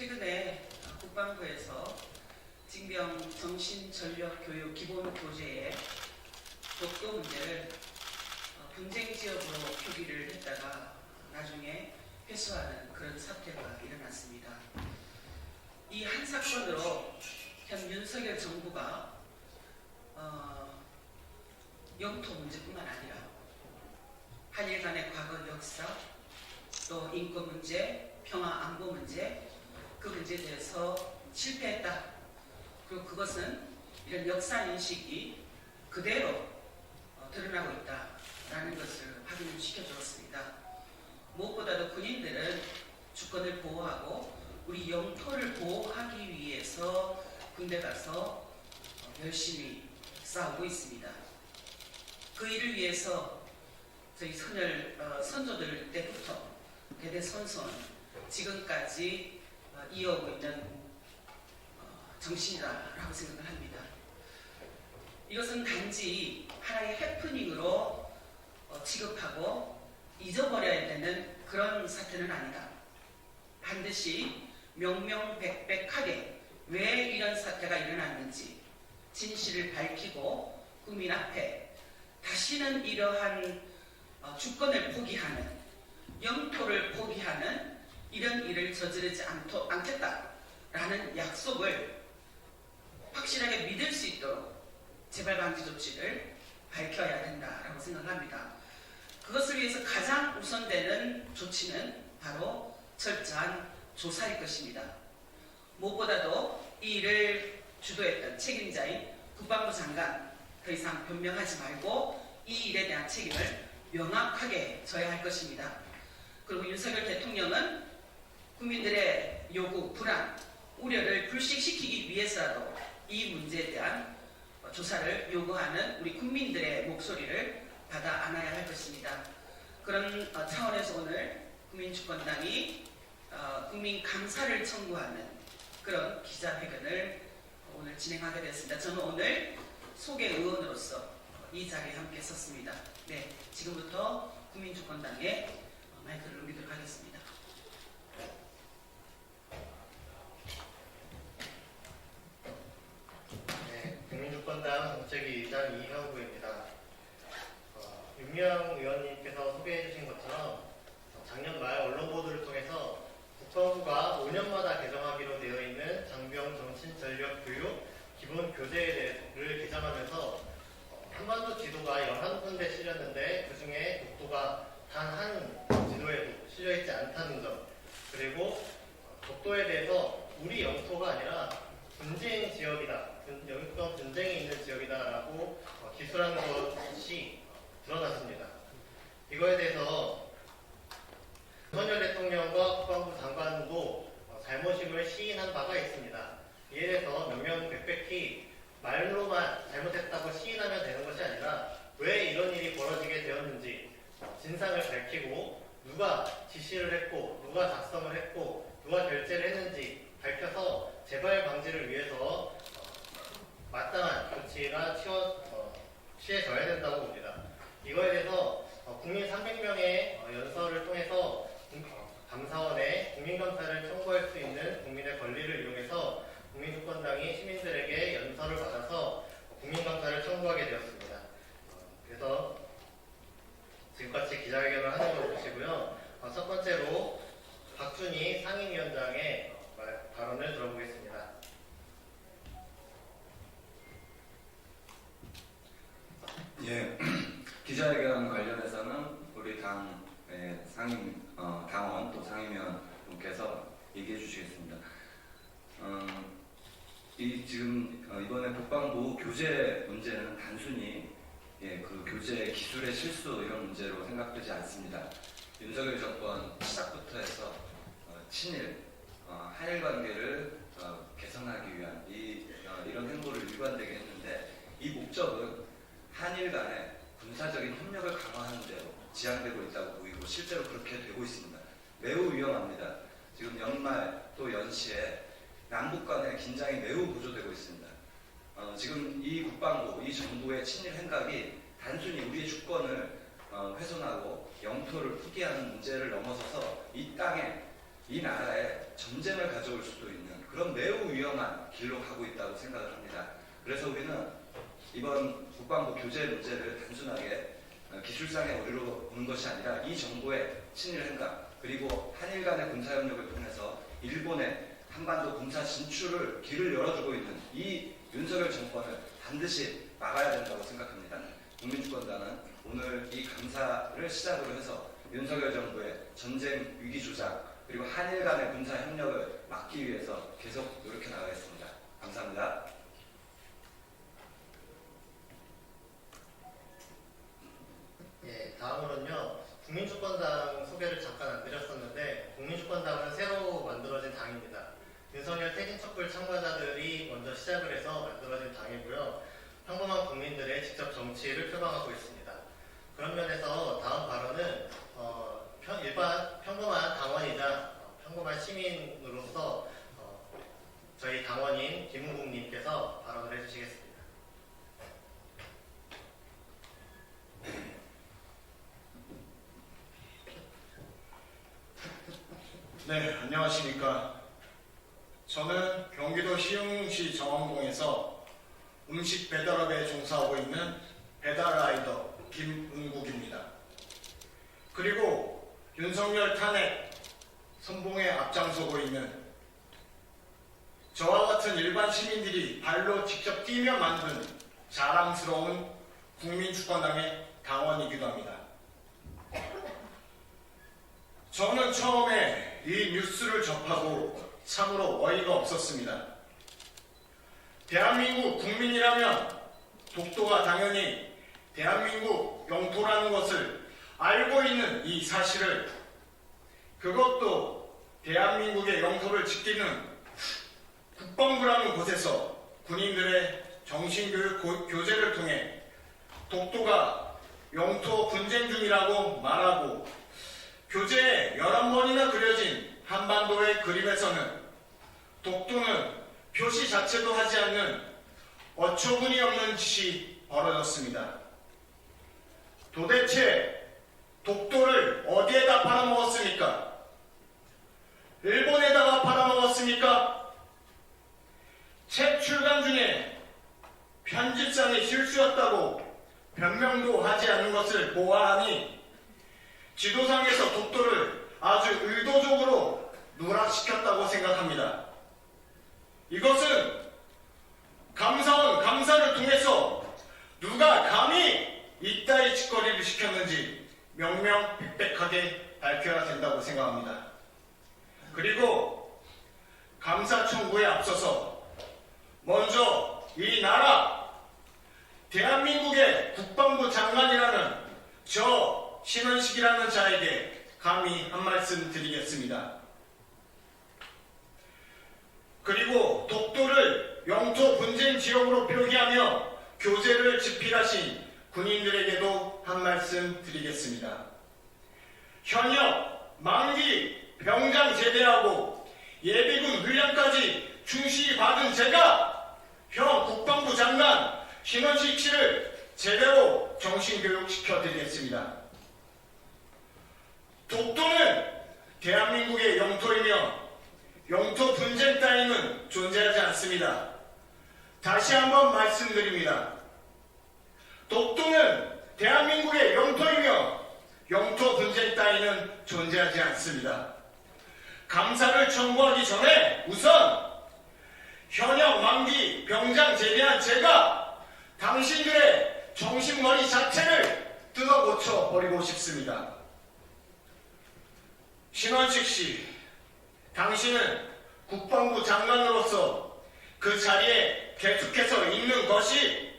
최근에 국방부에서 징병 정신전력교육 기본교재에 독도 문제를 분쟁 지역으로 표기를 했다가 나중에 회수하는 그런 사태가 일어났습니다. 이 한 사건으로 현 윤석열 정부가 영토 문제뿐만 아니라 한일 간의 과거 역사, 또 인권 문제, 평화 안보 문제, 그 문제에 대해서 실패했다. 그리고 그것은 이런 역사 인식이 그대로 드러나고 있다라는 것을 확인을 시켜주었습니다. 무엇보다도 군인들은 주권을 보호하고 우리 영토를 보호하기 위해서 군대 가서 열심히 싸우고 있습니다. 그 일을 위해서 저희 선조들 때부터 대대손손 지금까지 이어오고 있는 정신이라고 생각을 합니다. 이것은 단지 하나의 해프닝으로 취급하고 잊어버려야 되는 그런 사태는 아니다. 반드시 명명백백하게 왜 이런 사태가 일어났는지 진실을 밝히고 국민 앞에 다시는 이러한 주권을 포기하는, 영토를 포기하는 이런 일을 저지르지 않겠다라는 약속을 확실하게 믿을 수 있도록 재발 방지 조치를 밝혀야 된다라고 생각합니다. 그것을 위해서 가장 우선되는 조치는 바로 철저한 조사일 것입니다. 무엇보다도 이 일을 주도했던 책임자인 국방부 장관 더 이상 변명하지 말고 이 일에 대한 책임을 명확하게 져야 할 것입니다. 그리고 윤석열 대통령은 국민들의 요구, 불안, 우려를 불식시키기 위해서라도 이 문제에 대한 조사를 요구하는 우리 국민들의 목소리를 받아 안아야 할 것입니다. 그런 차원에서 오늘 국민주권당이 국민 감사를 청구하는 그런 기자회견을 오늘 진행하게 되었습니다. 저는 오늘 소개 의원으로서 이 자리에 함께 섰습니다. 네, 지금부터 국민주권당에 마이크를 넘기도록 하겠습니다. 네, 국민주권당 정책위의장 이형구입니다. 윤미향 의원님께서 소개해 주신 것처럼 작년 말 언론 보도를 통해서 국방부가 5년마다 개정하기로 되어 있는 장병 정신전력교육 기본교재를 개정하면서 한반도 지도가 11군데 실렸는데 그 중에 독도가 단 한 지도에 실려있지 않다는 점, 그리고 독도에 대해서 우리 영토가 아니라 분쟁 지역이다, 영토 분쟁이 있는 지역이다라고 기술한 것이 드러났습니다. 이거에 대해서 윤석열 대통령과 국방부 장관도 잘못임을 시인한 바가 있습니다. 이에 대해서 명명백백히 말로만 잘못했다고 시인하면 되는 것이 아니라 왜 이런 일이 벌어지게 되었는지 진상을 밝히고 누가 지시를 했고 누가 작성을 했고 누가 결재를 했는지 밝혀서 재발 방지를 위해서 마땅한 조치가 취해져야 된다고 봅니다. 이거에 대해서 국민 300명의 연설을 통해서 감사원에 국민감사를 청구할 수 있는 국민의 권리를 이용해서 국민주권당이 시민들에게 연설을 받아서 국민감사를 청구하게 되었습니다. 그래서 지금까지 기자회견을 하는 걸 보시고요. 첫 번째로 박준희 상임위원장의 발언을 들어보겠습니다. 예, 기자회견 관련해서는 우리 당 당원 또 상임위원분께서 얘기해 주시겠습니다. 이번에 국방부 교재 문제는 단순히 그 교재 기술의 실수 이런 문제로 생각되지 않습니다. 윤석열 정권 시작부터 해서 친일, 한일 관계를 개선하기 위한 이런 행보를 일관되게 했는데 이 목적은 한일 간의 군사적인 협력을 강화하는 데로 지향되고 있다고 보이고 실제로 그렇게 되고 있습니다. 매우 위험합니다. 지금 연말 또 연시에 남북 간의 긴장이 매우 고조되고 있습니다. 지금 이 국방부, 이 정부의 친일 행각이 단순히 우리의 주권을 훼손하고 영토를 포기하는 문제를 넘어서서 이 땅에, 이 나라에 전쟁을 가져올 수도 있는 그런 매우 위험한 길로 가고 있다고 생각을 합니다. 그래서 우리는 이번 국방부 교재 문제를 단순하게 기술상의 오류로 보는 것이 아니라 이 정부의 친일 행각 그리고 한일 간의 군사협력을 통해서 일본의 한반도 군사 진출을 길을 열어주고 있는 이 윤석열 정권을 반드시 막아야 된다고 생각합니다. 국민주권당은 오늘 이 감사를 시작으로 해서 윤석열 정부의 전쟁 위기 조장 그리고 한일 간의 군사 협력을 막기 위해서 계속 노력해 나가겠습니다. 감사합니다. 예, 다음으로는요. 국민주권당 소개를 잠깐 안 드렸었는데 국민주권당은 새로 만들어진 당입니다. 윤석열 퇴진촛불 참가자들이 먼저 시작을 해서 만들어진 당이고요. 평범한 국민들의 직접 정치를 표방하고 있습니다. 그런 면에서 다음 발언은 평범한 당원이자 평범한 시민으로서 저희 당원인 김웅국님께서 발언을 해주시겠습니다. 네, 안녕하십니까. 저는 경기도 시흥시 정원동에서 음식 배달업에 종사하고 있는 배달라이더 김은국입니다. 그리고 윤석열 탄핵 선봉에 앞장서고 있는 저와 같은 일반 시민들이 발로 직접 뛰며 만든 자랑스러운 국민주권당의 당원이기도 합니다. 저는 처음에 이 뉴스를 접하고 참으로 어이가 없었습니다. 대한민국 국민이라면 독도가 당연히 대한민국 영토라는 것을 알고 있는 이 사실을, 그것도 대한민국의 영토를 지키는 국방부라는 곳에서 군인들의 정신교육 교재를 통해 독도가 영토 분쟁 중이라고 말하고 교재에 11번이나 그려진 한반도의 그림에서는 독도는 표시 자체도 하지 않는 어처구니 없는 짓이 벌어졌습니다. 도대체 독도를 어디에다 팔아먹었습니까? 일본에다가 팔아먹었습니까? 책 출간 중에 편집상의 실수였다고 변명도 하지 않은 것을 보아하니 지도상에서 독도를 아주 의도적으로 누락시켰다고 생각합니다. 이것은 감사원 감사를 통해서 누가 감히 이따위 짓거리를 시켰는지 명명백백하게 밝혀야 된다고 생각합니다. 그리고 감사 청구에 앞서서 먼저 이 나라 대한민국의 국방부 장관이라는 저 신원식이라는 자에게 감히 한 말씀 드리겠습니다. 그리고 독도를 영토 분쟁 지역으로 표기하며 교재를 집필하신 군인들에게도 한 말씀 드리겠습니다. 현역, 만기, 병장 제대하고 예비군 훈련까지 충실히 받은 제가 현 국방부 장관 신원식 씨를 제대로 정신교육 시켜드리겠습니다. 독도는 대한민국의 영토이며 영토 분쟁 따위는 존재하지 않습니다. 다시 한번 말씀드립니다. 독도는 대한민국의 영토이며 영토 분쟁 따위는 존재하지 않습니다. 감사를 청구하기 전에 우선 현역 만기 병장 제대한 제가 당신들의 정신머리 자체를 뜯어고쳐 버리고 싶습니다. 신원식 씨, 당신은 국방부 장관으로서 그 자리에 계속해서 있는 것이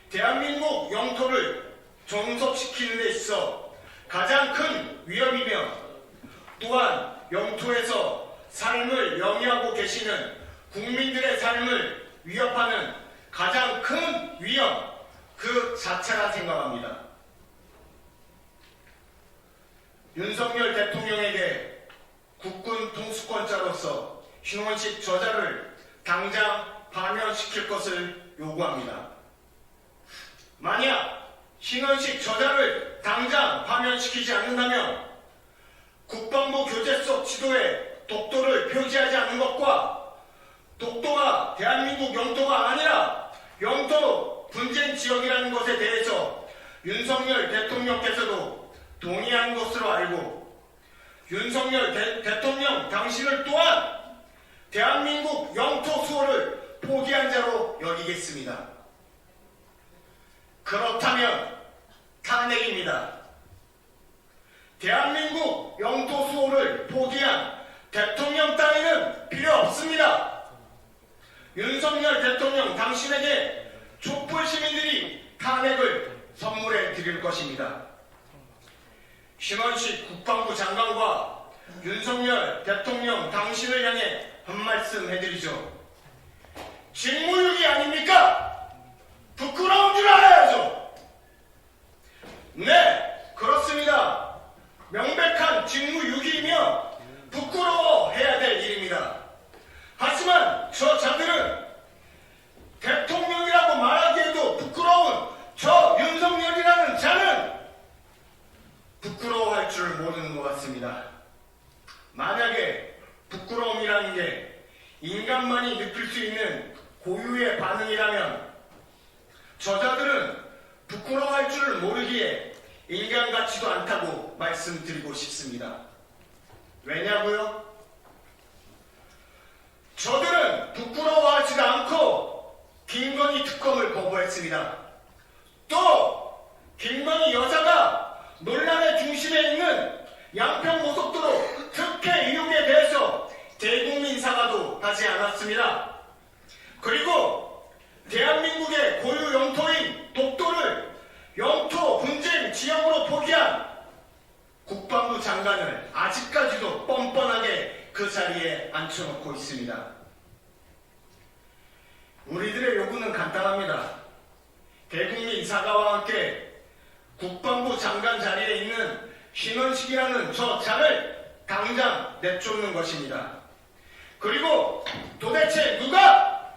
대한민국 영토를 종속시키는 데 있어 가장 큰 위험이며 또한 영토에서 삶을 영위하고 계시는 국민들의 삶을 위협하는 가장 큰 위험 그 자체라 생각합니다. 윤석열 대통령에게 국군 통수권자로서 신원식 저자를 당장 파면시킬 것을 요구합니다. 만약 신원식 저자를 당장 파면시키지 않는다면 국방부 교재 속 지도에 독도를 표시하지 않는 것과 독도가 대한민국 영토가 아니라 영토 분쟁 지역이라는 것에 대해서 윤석열 대통령께서도 동의한 것으로 알고 윤석열 대통령 당신을 또한 대한민국 영토 수호를 포기한 자로 여기겠습니다. 그렇다면 탄핵입니다. 대한민국 영토 수호를 포기한 대통령 따위는 필요 없습니다. 윤석열 대통령 당신에게 촛불 시민들이 탄핵을 선물해 드릴 것입니다. 신원식 국방부 장관과 윤석열 대통령 당신을 향해 한 말씀 해드리죠. 직무유기 아닙니까? 부끄러운 줄 알아야죠. 네, 그렇습니다. 명백한 직무유기이며 부끄러워해야 될 일입니다. 하지만 저 자들은 대통령이라고 말하기에도 부끄러운 저 윤석열이라는 자는 부끄러워할 줄 모르는 것 같습니다. 만약에 부끄러움이라는 게 인간만이 느낄 수 있는 고유의 반응이라면 저자들은 부끄러워할 줄을 모르기에 인간 같지도 않다고 말씀드리고 싶습니다. 왜냐고요? 저들은 부끄러워하지도 않고 김건희 특검을 거부했습니다. 또 김건희 여사가 논란의 중심에 있는 양평고속도로 특혜 의혹에 대해서 대국민 사과도 하지 않았습니다. 그리고 대한민국의 고유 영토인 독도를 영토 분쟁 지역으로 포기한 국방부 장관을 아직까지도 뻔뻔하게 그 자리에 앉혀놓고 있습니다. 우리들의 요구는 간단합니다. 대국민 사과와 함께 국방부 장관 자리에 있는 신원식이라는 저 자를 당장 내쫓는 것입니다. 그리고 도대체 누가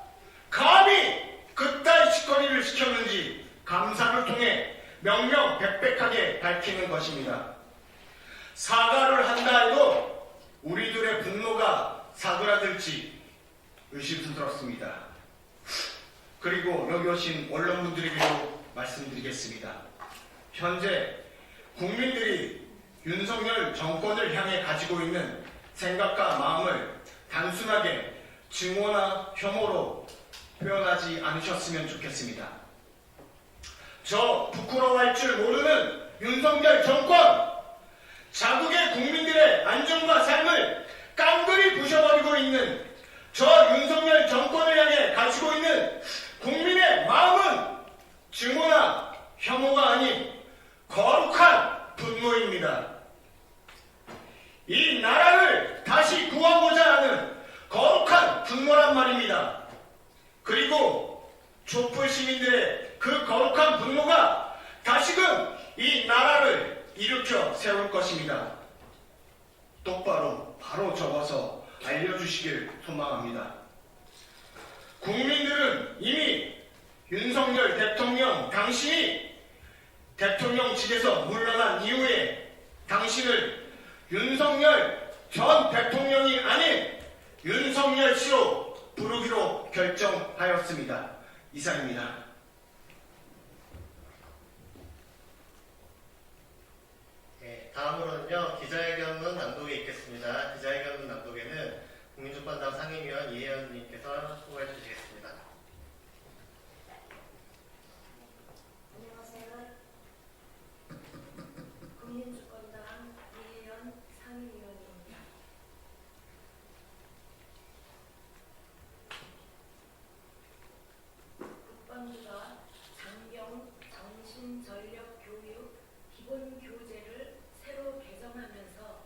감히 그따위 짓거리를 시켰는지 감사를 통해 명명백백하게 밝히는 것입니다. 사과를 한다 해도 우리들의 분노가 사그라들지 의심스럽습니다. 그리고 여기 오신 언론분들에게도 말씀드리겠습니다. 현재 국민들이 윤석열 정권을 향해 가지고 있는 생각과 마음을 단순하게 증오나 혐오로 표현하지 않으셨으면 좋겠습니다. 저 부끄러워할 줄 모르는 윤석열 정권, 자국의 국민들의 안전과 삶을 깡그리 부셔버리고 있는 저 윤석열 정권을 향해 가지고 있는 국민의 마음은 증오나 혐오가 아닌 거룩한 분노입니다. 이 나라를 다시 구하고자 하는 거룩한 분노란 말입니다. 그리고 촛불 시민들의 그 거룩한 분노가 다시금 이 나라를 일으켜 세울 것입니다. 똑바로 바로 적어서 알려주시길 소망합니다. 국민들은 이미 윤석열 대통령 당신이 대통령직에서 물러난 이후에 당신을 윤석열 전 대통령이 아닌 윤석열 씨로 부르기로 결정하였습니다. 이상입니다. 네, 다음으로는요 기자회견문 낭독이 있겠습니다. 기자회견문 낭독에는 국민주권당 상임위원 이혜연님께서 수고해 주시겠습니다. 안녕하세요. 국민주권당 이혜연 상임위원입니다. 국방부가 장병 정신전력교육 기본교재를 새로 개정하면서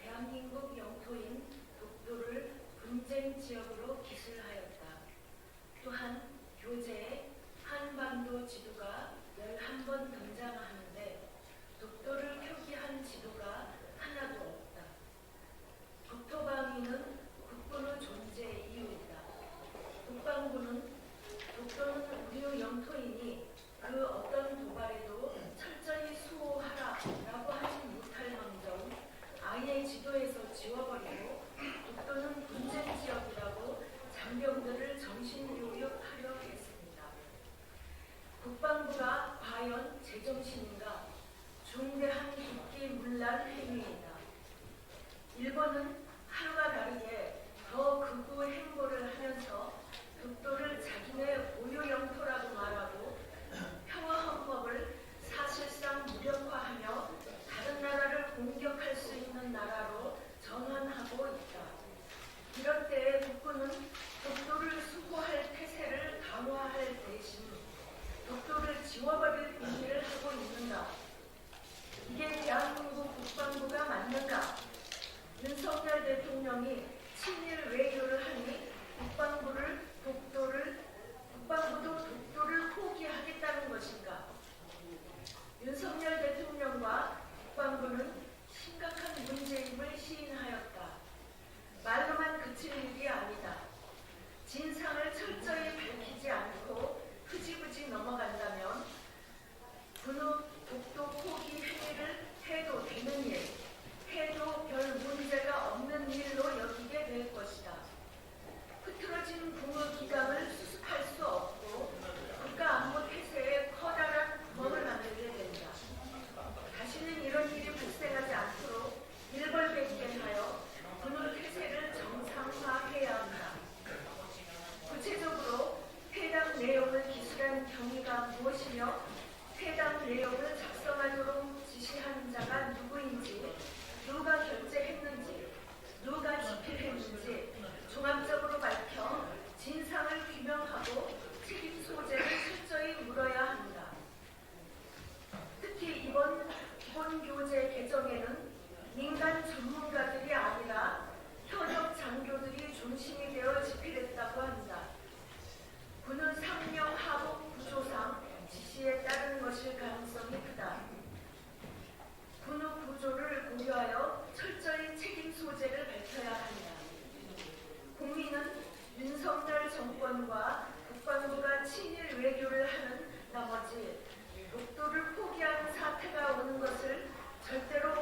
대한민국 영토인 독도를 분쟁 지역으로 기술하였다. 또한 교재에 한반도 지도가 11번 등장하는데 독도를 표기한 지도가 하나도 없다. 독토방위는 국군의 존재 이유이다. 국방부는 독도는 우리 영토이니 그 어떤 도발에도 철저히 수호하라라고 하지 못할 망정 아예 지도에서 지워버리고 지켜야 합니다. 국민은 윤석열 정권과 국방부가 친일 외교를 하는 나머지 독도를 포기한 사태가 오는 것을 절대로